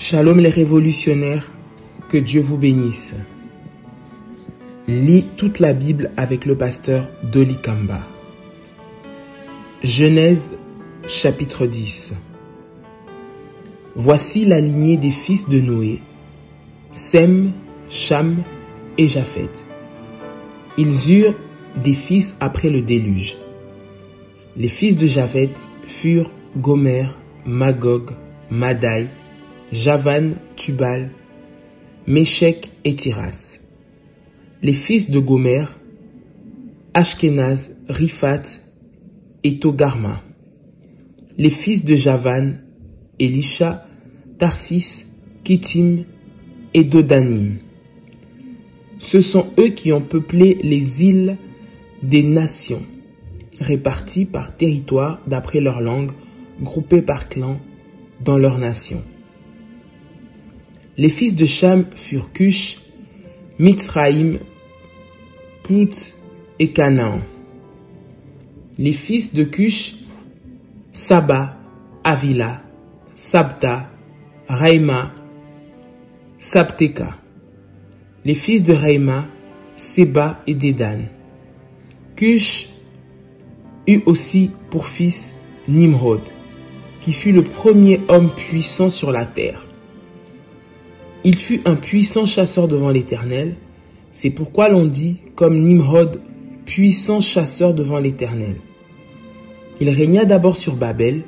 Shalom les révolutionnaires, que Dieu vous bénisse. Lis toute la Bible avec le pasteur Dolly Kamba. Genèse chapitre 10. Voici la lignée des fils de Noé, Sem, Cham et Japheth. Ils eurent des fils après le déluge. Les fils de Japheth furent Gomer, Magog, Madai, Javan, Tubal, Méshek et Tiras. Les fils de Gomer, Ashkenaz, Riphat et Togarma. Les fils de Javan, Elisha, Tarsis, Kittim et Dodanim. Ce sont eux qui ont peuplé les îles des nations, réparties par territoire d'après leur langue, groupées par clan dans leur nation. Les fils de Cham furent Cush, Mitzraïm, Pout et Canaan. Les fils de Cush, Saba, Avila, Sabta, Raïma, Sabteka. Les fils de Raïma, Seba et Dédan. Cush eut aussi pour fils Nimrod, qui fut le premier homme puissant sur la terre. Il fut un puissant chasseur devant l'Éternel. C'est pourquoi l'on dit, comme Nimrod, puissant chasseur devant l'Éternel. Il régna d'abord sur Babel,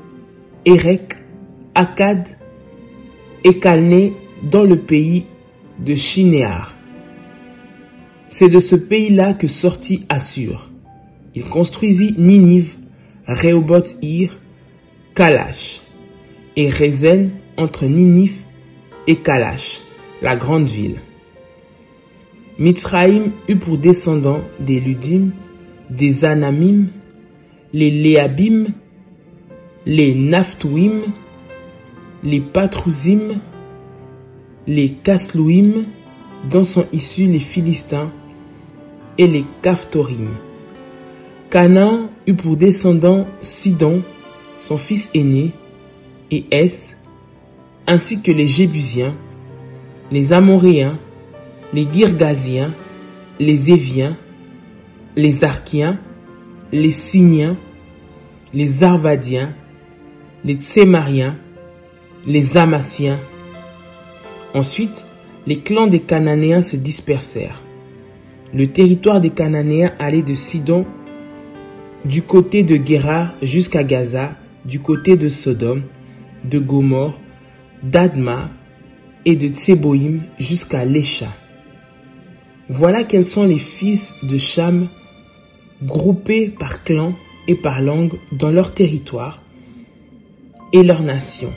Érec, Akkad et Calné dans le pays de Shinéar. C'est de ce pays-là que sortit Assur. Il construisit Ninive, Rehoboth-Ir, Kalash et Rézen entre Ninive et Kalash, la grande ville. Mitzraïm eut pour descendants des Ludim, des Anamim, les Léabim, les Naphtouim, les Patrouzim, les Kaslouim, dont sont issus les Philistins, et les Caphtorim. Canaan eut pour descendants Sidon, son fils aîné, et Es, ainsi que les Jébusiens, les Amoréens, les Girgasiens, les Éviens, les Arkiens, les Siniens, les Arvadiens, les Tsémariens, les Amassiens. Ensuite, les clans des Cananéens se dispersèrent. Le territoire des Cananéens allait de Sidon, du côté de Guérar jusqu'à Gaza, du côté de Sodome, de Gomorre, d'Adma et de Tseboïm jusqu'à Lécha. Voilà quels sont les fils de Cham, groupés par clan et par langue dans leur territoire et leur nation.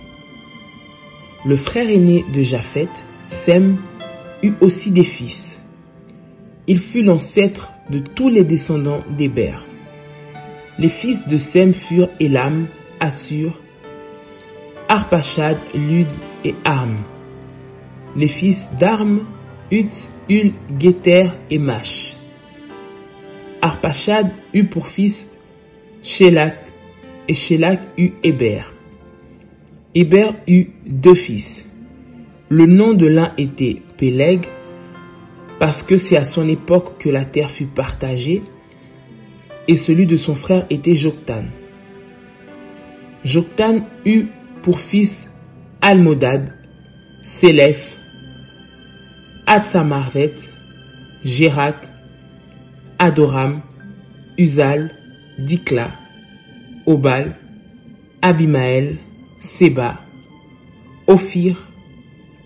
Le frère aîné de Japheth, Sem, eut aussi des fils. Il fut l'ancêtre de tous les descendants d'Héber. Les fils de Sem furent Élam, Assur, Arpachad, Lud et Arm. Les fils d'Arm, Ut, Hul, Guéter et Mash. Arpachad eut pour fils Shélak, et Shélak eut Héber. Héber eut deux fils. Le nom de l'un était Péleg, parce que c'est à son époque que la terre fut partagée, et celui de son frère était Joktan. Joktan eut pour fils Almodad, Sélef, Atsamarvet, Jérak, Adoram, Uzal, Dikla, Obal, Abimaël, Seba, Ophir,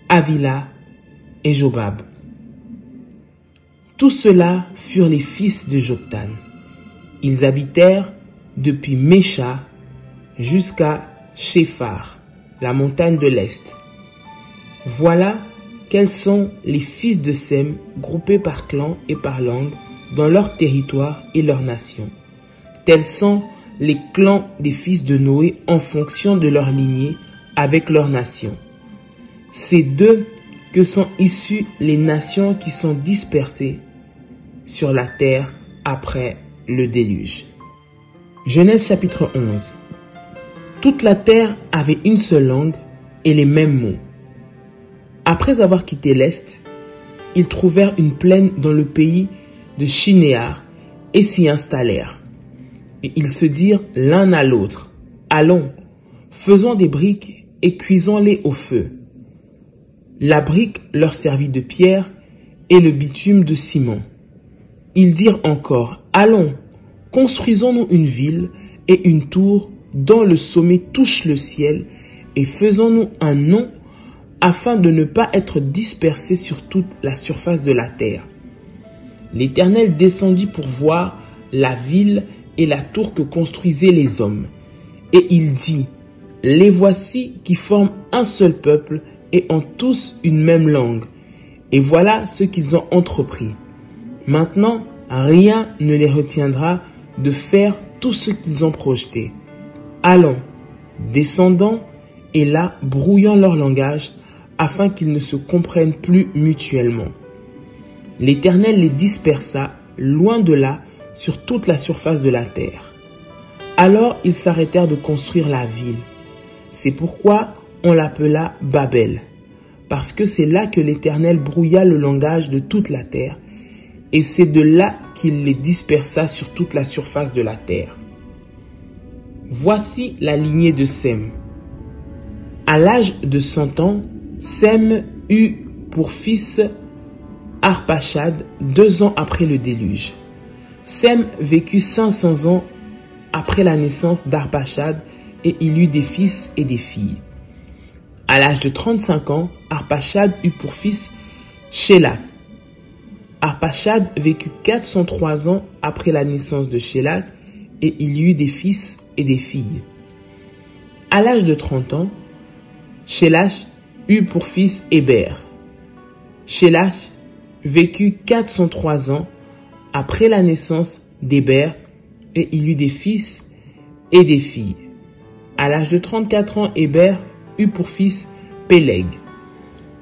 Avila et Jobab. Tous ceux-là furent les fils de Joktan. Ils habitèrent depuis Mécha jusqu'à Shephar, la montagne de l'Est. Voilà quels sont les fils de Sem, groupés par clan et par langue, dans leur territoire et leur nation. Tels sont les clans des fils de Noé en fonction de leur lignée avec leur nation. C'est d'eux que sont issues les nations qui sont dispersées sur la terre après le déluge. Genèse chapitre 11. Toute la terre avait une seule langue et les mêmes mots. Après avoir quitté l'Est, ils trouvèrent une plaine dans le pays de Shinéar et s'y installèrent. Et ils se dirent l'un à l'autre, « Allons, faisons des briques et cuisons-les au feu. » La brique leur servit de pierre et le bitume de ciment. Ils dirent encore, « Allons, construisons-nous une ville et une tour dont le sommet touche le ciel et faisons-nous un nom afin de ne pas être dispersés sur toute la surface de la terre. » L'Éternel descendit pour voir la ville et la tour que construisaient les hommes. Et il dit, « Les voici qui forment un seul peuple et ont tous une même langue. Et voilà ce qu'ils ont entrepris. Maintenant, rien ne les retiendra de faire tout ce qu'ils ont projeté. Allons, descendons, et là, brouillons leur langage, afin qu'ils ne se comprennent plus mutuellement. » L'Éternel les dispersa, loin de là, sur toute la surface de la terre. Alors ils s'arrêtèrent de construire la ville. C'est pourquoi on l'appela Babel, parce que c'est là que l'Éternel brouilla le langage de toute la terre, et c'est de là qu'il les dispersa sur toute la surface de la terre. Voici la lignée de Sem. À l'âge de 100 ans, Sem eut pour fils Arpachad 2 ans après le déluge. Sem vécut 500 ans après la naissance d'Arpachad et il eut des fils et des filles. À l'âge de 35 ans, Arpachad eut pour fils Shélakh. Arpachad vécut 403 ans après la naissance de Shélakh et il eut des fils et des filles. À l'âge de 30 ans, Shélakh eut pour fils Héber. Shélakh vécut 403 ans après la naissance d'Héber et il eut des fils et des filles. À l'âge de 34 ans, Héber eut pour fils Péleg.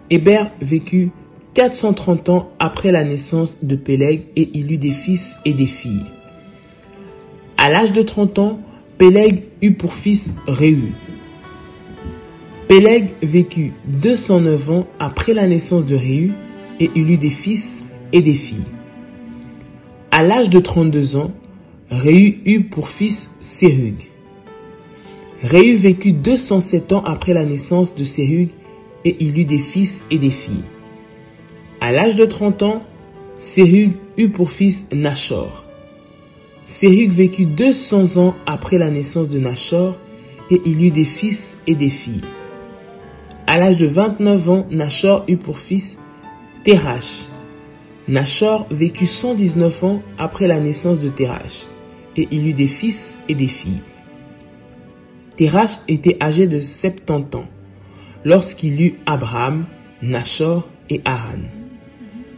Héber vécut 430 ans après la naissance de Péleg et il eut des fils et des filles. À l'âge de 30 ans, Péleg eut pour fils Réhu. Péleg vécut 209 ans après la naissance de Réhu et il eut des fils et des filles. À l'âge de 32 ans, Réhu eut pour fils Sérug. Réhu vécut 207 ans après la naissance de Sérug et il eut des fils et des filles. À l'âge de 30 ans, Sérug eut pour fils Nachor. Sérug vécut 200 ans après la naissance de Nachor et il eut des fils et des filles. À l'âge de 29 ans, Nachor eut pour fils Térach. Nachor vécut 119 ans après la naissance de Térach et il eut des fils et des filles. Térach était âgé de 70 ans lorsqu'il eut Abraham, Nachor et Haran.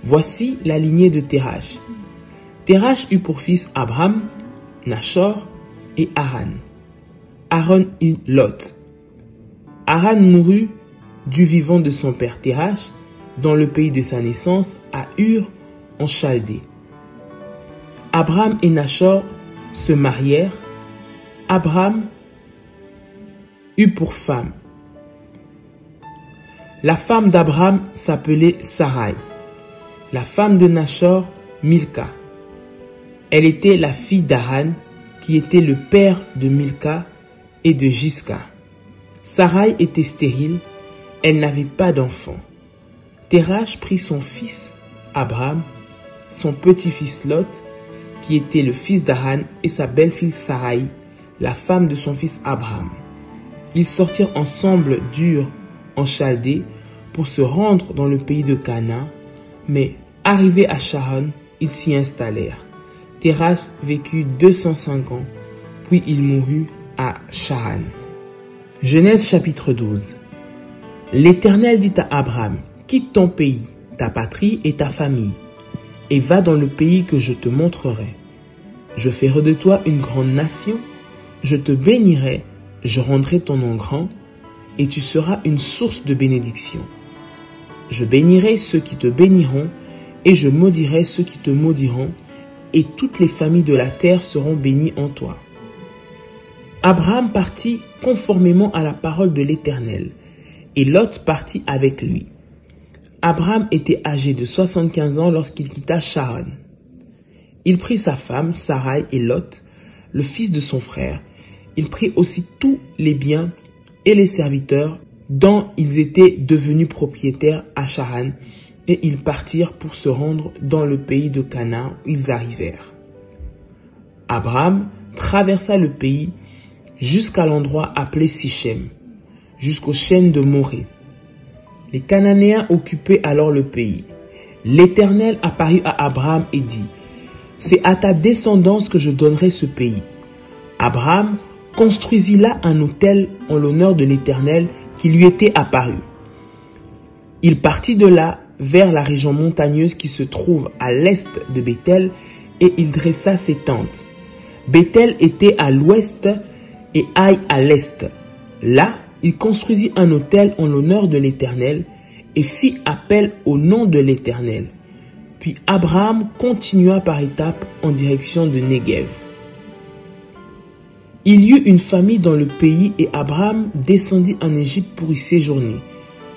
Voici la lignée de Térach. Térach eut pour fils Abraham, Nachor et Haran. Haran eut Lot. Haran mourut du vivant de son père Térach dans le pays de sa naissance à Ur en Chaldée. Abraham et Nachor se marièrent. Abraham eut pour femme. La femme d'Abraham s'appelait Sarai. La femme de Nachor, Milka. Elle était la fille d'Haran, qui était le père de Milka et de Jisca. Sarai était stérile, elle n'avait pas d'enfant. Térach prit son fils Abraham, son petit-fils Lot, qui était le fils d'Haran, et sa belle-fille Sarai, la femme de son fils Abraham. Ils sortirent ensemble d'Ur en Chaldée pour se rendre dans le pays de Canaan, mais arrivés à Charan, ils s'y installèrent. Térach vécut 205 ans, puis il mourut à Charan. Genèse chapitre 12. L'Éternel dit à Abraham, « Quitte ton pays, ta patrie et ta famille, et va dans le pays que je te montrerai. Je ferai de toi une grande nation, je te bénirai, je rendrai ton nom grand, et tu seras une source de bénédiction. Je bénirai ceux qui te béniront, et je maudirai ceux qui te maudiront, et toutes les familles de la terre seront bénies en toi. » Abraham partit conformément à la parole de l'Éternel, et Lot partit avec lui. Abraham était âgé de 75 ans lorsqu'il quitta Charan. Il prit sa femme, Sarai et Lot, le fils de son frère. Il prit aussi tous les biens et les serviteurs dont ils étaient devenus propriétaires à Charan, et ils partirent pour se rendre dans le pays de Canaan où ils arrivèrent. Abraham traversa le pays jusqu'à l'endroit appelé Sichem, jusqu'aux chênes de Morée. Les Cananéens occupaient alors le pays. L'Éternel apparut à Abraham et dit, « C'est à ta descendance que je donnerai ce pays. » Abraham construisit là un autel en l'honneur de l'Éternel qui lui était apparu. Il partit de là vers la région montagneuse qui se trouve à l'est de Béthel et il dressa ses tentes. Béthel était à l'ouest et Haï à l'est. Là, il construisit un autel en l'honneur de l'Éternel et fit appel au nom de l'Éternel. Puis Abraham continua par étapes en direction de Néguev. Il y eut une famine dans le pays et Abraham descendit en Égypte pour y séjourner,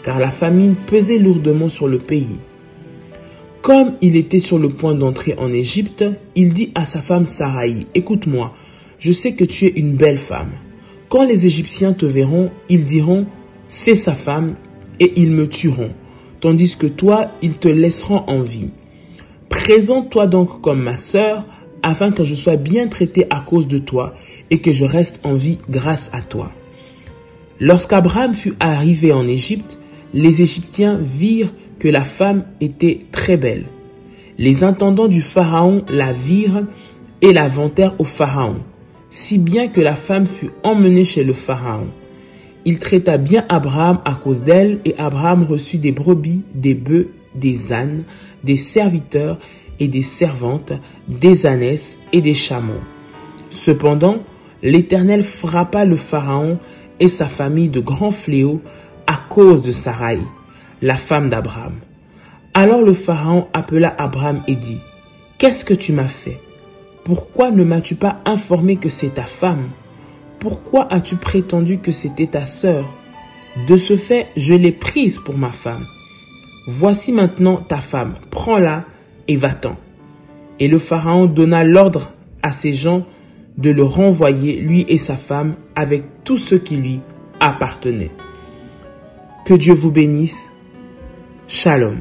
car la famine pesait lourdement sur le pays. Comme il était sur le point d'entrer en Égypte, il dit à sa femme Sarai, « Écoute-moi, je sais que tu es une belle femme. Quand les Égyptiens te verront, ils diront, c'est sa femme, et ils me tueront, tandis que toi, ils te laisseront en vie. Présente-toi donc comme ma sœur, afin que je sois bien traité à cause de toi, et que je reste en vie grâce à toi. » Lorsqu'Abraham fut arrivé en Égypte, les Égyptiens virent que la femme était très belle. Les intendants du Pharaon la virent et la vantèrent au Pharaon, si bien que la femme fut emmenée chez le Pharaon. Il traita bien Abraham à cause d'elle, et Abraham reçut des brebis, des bœufs, des ânes, des serviteurs et des servantes, des ânesses et des chameaux. Cependant, l'Éternel frappa le Pharaon et sa famille de grands fléaux à cause de Sarai, la femme d'Abraham. Alors le Pharaon appela Abraham et dit, « Qu'est-ce que tu m'as fait? Pourquoi ne m'as-tu pas informé que c'est ta femme? Pourquoi as-tu prétendu que c'était ta sœur? De ce fait, je l'ai prise pour ma femme. Voici maintenant ta femme, prends-la et va-t'en. » Et le Pharaon donna l'ordre à ses gens de le renvoyer, lui et sa femme, avec tout ce qui lui appartenait. Que Dieu vous bénisse. Shalom.